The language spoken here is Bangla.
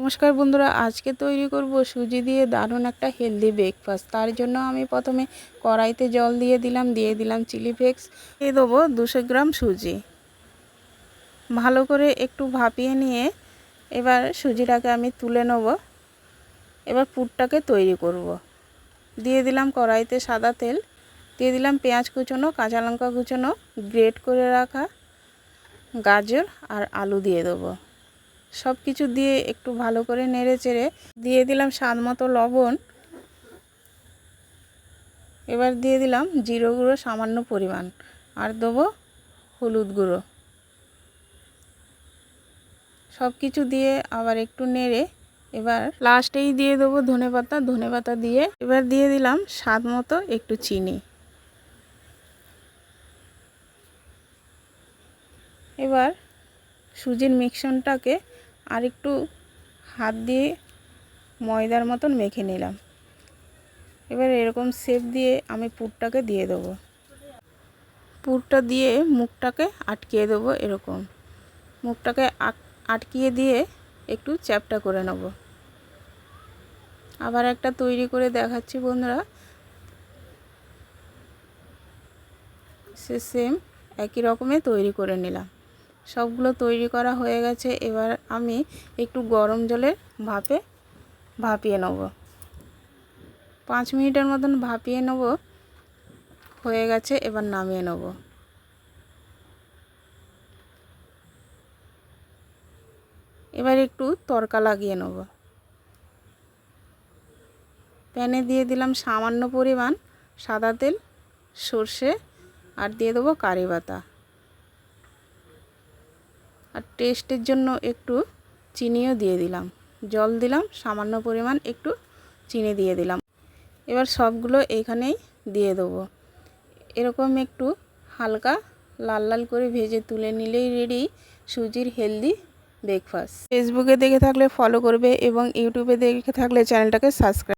নমস্কার বন্ধুরা, আজকে তৈরি করব সুজি দিয়ে দারুণ একটা হেলদি ব্রেকফাস্ট। তার জন্য আমি প্রথমে কড়াইতে জল দিয়ে দিলাম চিলি ফ্লেক্স, দিয়ে দেবো 200 গ্রাম সুজি। ভালো করে একটু ভাপিয়ে নিয়ে এবার সুজিটাকে আমি তুলে নেব। এবার পুরটাকে তৈরি করব। দিয়ে দিলাম কড়াইতে সাদা তেল, দিয়ে দিলাম পেঁয়াজ কুচোনো, কাঁচা লঙ্কা কুচোনো, গ্রেট করে রাখা গাজর আর আলু দিয়ে দেবো। সব কিছু দিয়ে একটু ভালো করে নেড়ে চেড়ে দিয়ে দিলাম স্বাদ মতো লবণ। এবার দিয়ে দিলাম জিরে গুঁড়ো সামান্য পরিমাণ, আর দেবো হলুদ গুঁড়ো। সব কিছু দিয়ে আবার একটু নেড়ে এবার লাস্টেই দিয়ে দেবো ধনেপাতা দিয়ে এবার দিয়ে দিলাম স্বাদ মতো একটু চিনি। এবার সুজির মিশ্রণটাকে আর একটু হাত দিয়ে ময়দার মতন মেখে নিলাম। এবার এরকম শেপ দিয়ে আমি পুরটাকে দিয়ে দেবো। পুরটা দিয়ে মুখটাকে আটকিয়ে দেবো। এরকম মুখটাকে আটকিয়ে দিয়ে একটু চ্যাপটা করে নেব। আবার একটা তৈরি করে দেখাচ্ছি বন্ধুরা। সেম একই রকমে তৈরি করে নিলাম। সবগুলো তৈরি করা হয়ে গেছে। এবার আমি একটু গরম জলে ভাপিয়ে নেব। 5 মিনিটের মতন ভাপিয়ে নেব। হয়ে গেছে, এবার নামিয়ে নেব। এবার একটু তড়কা লাগিয়ে নেব। প্যানে দিয়ে দিলাম সামান্য পরিমাণ সাদা তেল, সর্ষে, আর দিয়ে দেবো কারি পাতা, আর টেস্টের জন্য একটু চিনিও দিয়ে দিলাম। জল দিলাম সামান্য পরিমাণ, একটু চিনি দিয়ে দিলাম। এবার সবগুলো এখানেই দিয়ে দেবো। এরকম একটু হালকা লাল লাল করে ভেজে তুলে নিলেই রেডি সুজির হেলদি ব্রেকফাস্ট। ফেসবুকে দেখে থাকলে ফলো করবে এবং ইউটিউবে দেখে থাকলে চ্যানেলটাকে সাবস্ক্রাইব